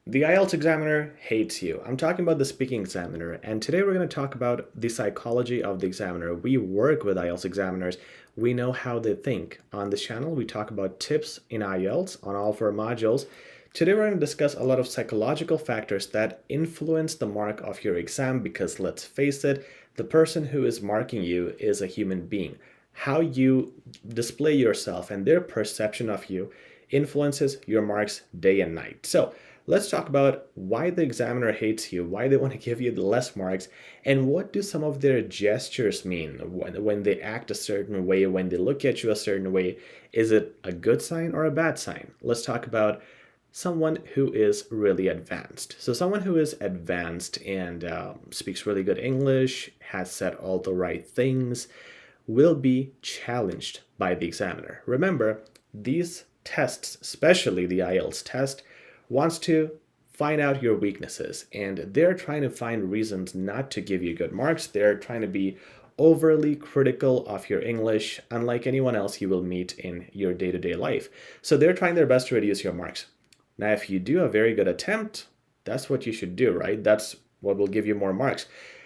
The IELTS examiner hates you. I'm talking about the speaking examiner, and today we're going to talk about the psychology of the examiner. We work with IELTS examiners. We know how they think. On this channel, we talk about tips in IELTS on all four modules. Today we're going to discuss a lot of psychological factors that influence the mark of your exam because let's face it, the person who is marking you is a human being. How you display yourself and their perception of you influences your marks day and night. So let's talk about why the examiner hates you, why they want to give you the less marks, and what do some of their gestures mean when they act a certain way, when they look at you a certain way. Is it a good sign or a bad sign? Let's talk about someone who is really advanced. So someone who is advanced and speaks really good English, has said all the right things, will be challenged by the examiner. Remember, these tests, especially the IELTS test, wants to find out your weaknesses, and they're trying to find reasons not to give you good marks. They're trying to be overly critical of your English, unlike anyone else you will meet in your day-to-day life. So they're trying their best to reduce your marks. Now, if you do a very good attempt, that's what you should do, right? That's what will give you more marks.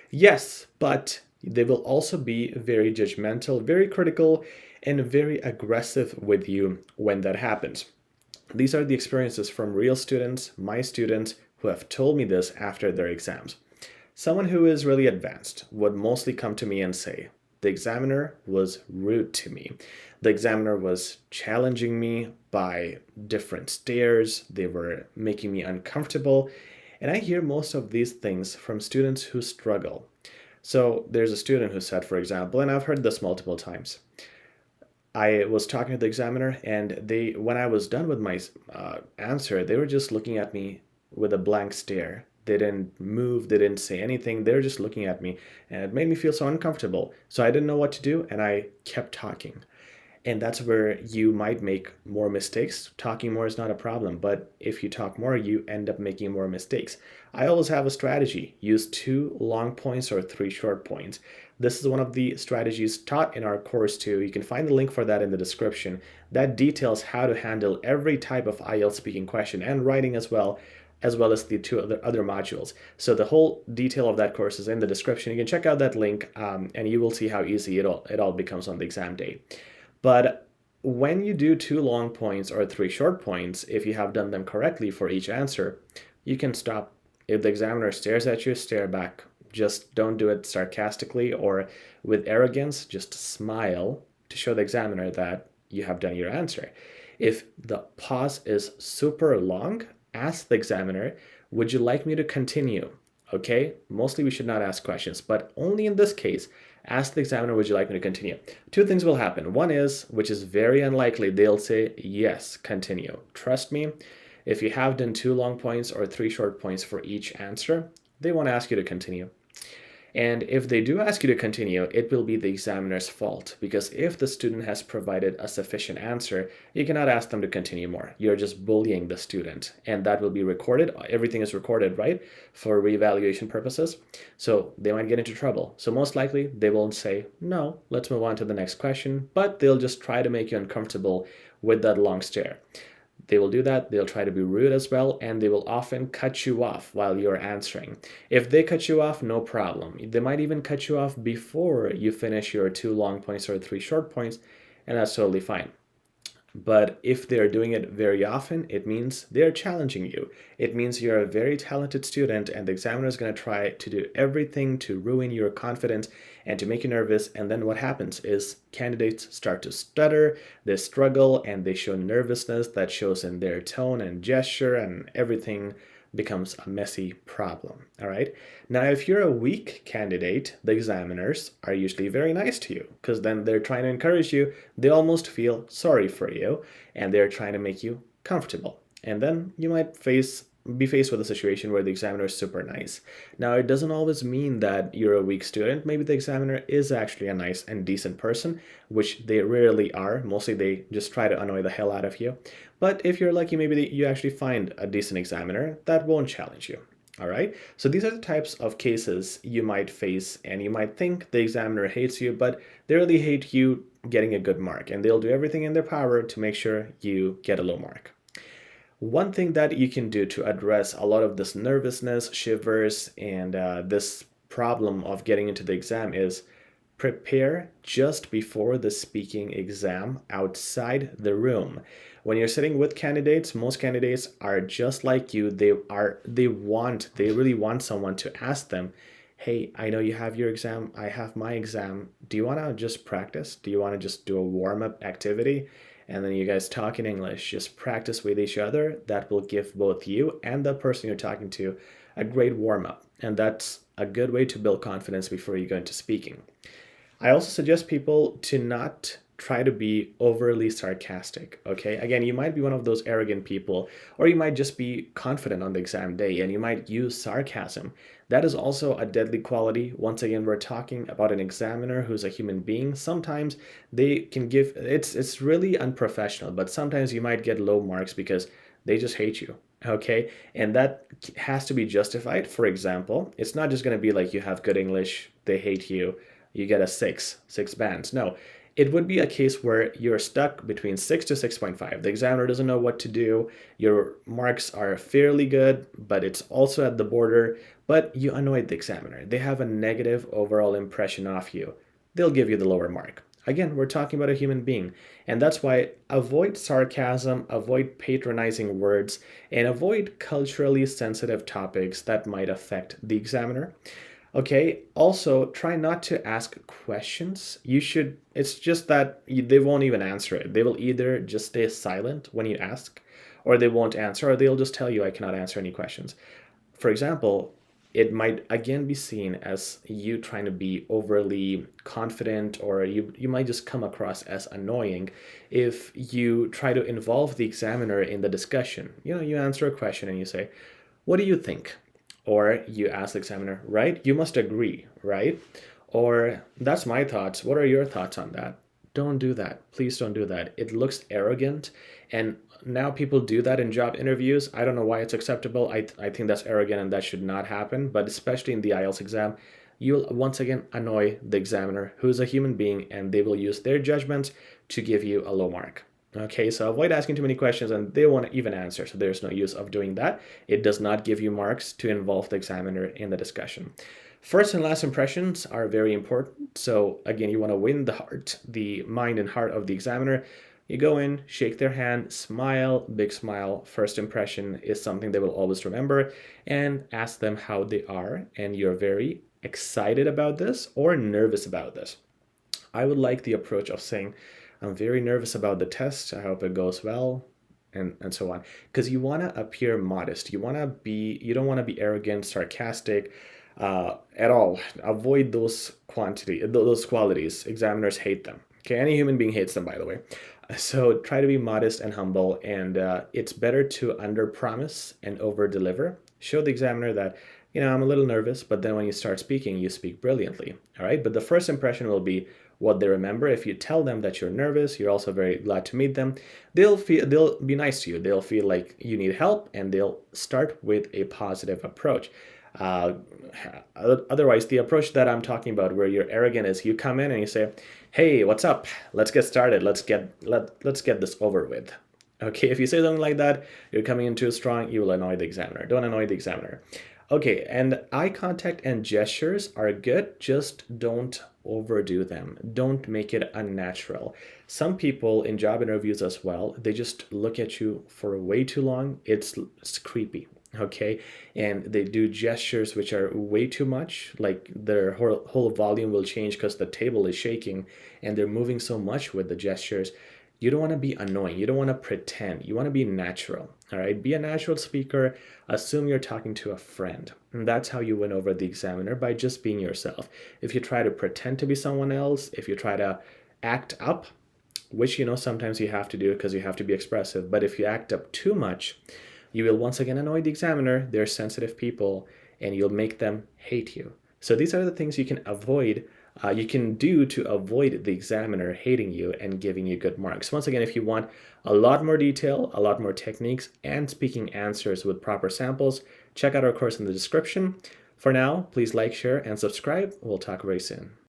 Yes, but they will also be very judgmental, very critical, and very aggressive with you when that happens. These are the experiences from real students, my students, who have told me this after their exams. Someone who is really advanced would mostly come to me and say, the examiner was rude to me. The examiner was challenging me by different stares. They were making me uncomfortable. And I hear most of these things from students who struggle. So there's a student who said, for example, and I've heard this multiple times, I was talking to the examiner, and when I was done with my answer, they were just looking at me with a blank stare. They didn't move, they didn't say anything, they were just looking at me, and it made me feel so uncomfortable. So I didn't know what to do, and I kept talking. And that's where you might make more mistakes. Talking more is not a problem, but if you talk more, you end up making more mistakes. I always have a strategy. Use 2 long points or 3 short points. This is one of the strategies taught in our course too. You can find the link for that in the description. That details how to handle every type of IELTS speaking question and writing as well as the 2 other modules. So the whole detail of that course is in the description. You can check out that link and you will see how easy it all becomes on the exam day. But when you do 2 long points or 3 short points, if you have done them correctly for each answer, you can stop. If the examiner stares at you, stare back. Just don't do it sarcastically or with arrogance. Just smile to show the examiner that you have done your answer. If the pause is super long, ask the examiner, would you like me to continue? Okay, mostly we should not ask questions, but only in this case, ask the examiner, would you like me to continue? 2 things will happen. One is, which is very unlikely, they'll say, yes, continue. Trust me, if you have done 2 long points or 3 short points for each answer, they won't ask you to continue. And if they do ask you to continue, it will be the examiner's fault, because if the student has provided a sufficient answer, you cannot ask them to continue more. You're just bullying the student, and that will be recorded. Everything is recorded, right, for reevaluation purposes. So they might get into trouble. So most likely they won't say, no, let's move on to the next question, but they'll just try to make you uncomfortable with that long stare. They will do that. They'll try to be rude as well, and they will often cut you off while you're answering. If they cut you off, no problem. They might even cut you off before you finish your 2 long points or 3 short points, and that's totally fine. But if they're doing it very often, it means they're challenging you. It means you're a very talented student, and the examiner is going to try to do everything to ruin your confidence and to make you nervous. And then what happens is candidates start to stutter, they struggle, and they show nervousness that shows in their tone and gesture, and everything becomes a messy problem. All right. Now, if you're a weak candidate, the examiners are usually very nice to you because then they're trying to encourage you. They almost feel sorry for you and they're trying to make you comfortable. And then you might be faced with a situation where the examiner is super nice. Now, it doesn't always mean that you're a weak student. Maybe the examiner is actually a nice and decent person, which they rarely are. Mostly they just try to annoy the hell out of you. But if you're lucky, maybe you actually find a decent examiner that won't challenge you. All right. So these are the types of cases you might face, and you might think the examiner hates you, but they really hate you getting a good mark, and they'll do everything in their power to make sure you get a low mark. One thing that you can do to address a lot of this nervousness, shivers, and this problem of getting into the exam is prepare just before the speaking exam outside the room. When you're sitting with candidates, most candidates are just like you. They really want someone to ask them, hey, I know you have your exam, I have my exam. Do you want to just practice? Do you want to just do a warm-up activity? And then you guys talk in English, just practice with each other. That will give both you and the person you're talking to a great warm-up. And that's a good way to build confidence before you go into speaking. I also suggest people to not try to be overly sarcastic, okay? Again, you might be one of those arrogant people, or you might just be confident on the exam day and you might use sarcasm. That is also a deadly quality. Once again, we're talking about an examiner who's a human being. Sometimes they can give, it's really unprofessional, but sometimes you might get low marks because they just hate you, okay? And that has to be justified. For example, it's not just going to be like you have good English, they hate you, you get a six bands. No, it would be a case where you're stuck between 6 to 6.5. The examiner doesn't know what to do. Your marks are fairly good, but it's also at the border, but you annoyed the examiner. They have a negative overall impression of you. They'll give you the lower mark. Again, we're talking about a human being, and that's why avoid sarcasm, avoid patronizing words, and avoid culturally sensitive topics that might affect the examiner. Okay, also try not to ask questions. It's just that they won't even answer it. They will either just stay silent when you ask, or they won't answer, or they'll just tell you, I cannot answer any questions. For example, it might again be seen as you trying to be overly confident, or you might just come across as annoying if you try to involve the examiner in the discussion. You answer a question and you say, what do you think? Or you ask the examiner, right? You must agree, right? Or that's my thoughts. What are your thoughts on that? Don't do that. Please don't do that. It looks arrogant. And now people do that in job interviews. I don't know why it's acceptable. I think that's arrogant and that should not happen. But especially in the IELTS exam, you'll once again annoy the examiner, who's a human being, and they will use their judgments to give you a low mark. Okay, so avoid asking too many questions and they won't even answer. So there's no use of doing that. It does not give you marks to involve the examiner in the discussion. First and last impressions are very important. So again, you want to win the mind and heart of the examiner. You go in, shake their hand, smile, big smile. First impression is something they will always remember, and ask them how they are. And you're very excited about this or nervous about this. I would like the approach of saying, I'm very nervous about the test. I hope it goes well, and so on. Because you want to appear modest. You don't want to be arrogant, sarcastic at all. Avoid those qualities. Examiners hate them. Okay, any human being hates them, by the way. So try to be modest and humble, and it's better to under-promise and over-deliver. Show the examiner that, I'm a little nervous, but then when you start speaking, you speak brilliantly. All right, but the first impression will be what they remember. If you tell them that you're nervous, you're also very glad to meet them, they'll be nice to you. They'll feel like you need help, and they'll start with a positive approach. Otherwise, the approach that I'm talking about, where you're arrogant, is you come in and you say, hey, what's up? Let's get started. Let's get this over with. Okay, if you say something like that, you're coming in too strong, you will annoy the examiner. Don't annoy the examiner. Okay, and eye contact and gestures are good, just don't overdo them. Don't make it unnatural. Some people in job interviews as well, they just look at you for way too long. It's creepy, okay? And they do gestures which are way too much, like their whole volume will change because the table is shaking and they're moving so much with the gestures. You don't want to be annoying. You don't want to pretend. You want to be natural. All right. Be a natural speaker. Assume you're talking to a friend. And that's how you win over the examiner, by just being yourself. If you try to pretend to be someone else, if you try to act up, which, sometimes you have to do because you have to be expressive. But if you act up too much, you will once again annoy the examiner. They're sensitive people and you'll make them hate you. So these are the things you can avoid. You can do to avoid the examiner hating you and giving you good marks. Once again, if you want a lot more detail, a lot more techniques, and speaking answers with proper samples, check out our course in the description. For now, please like, share, and subscribe. We'll talk very soon.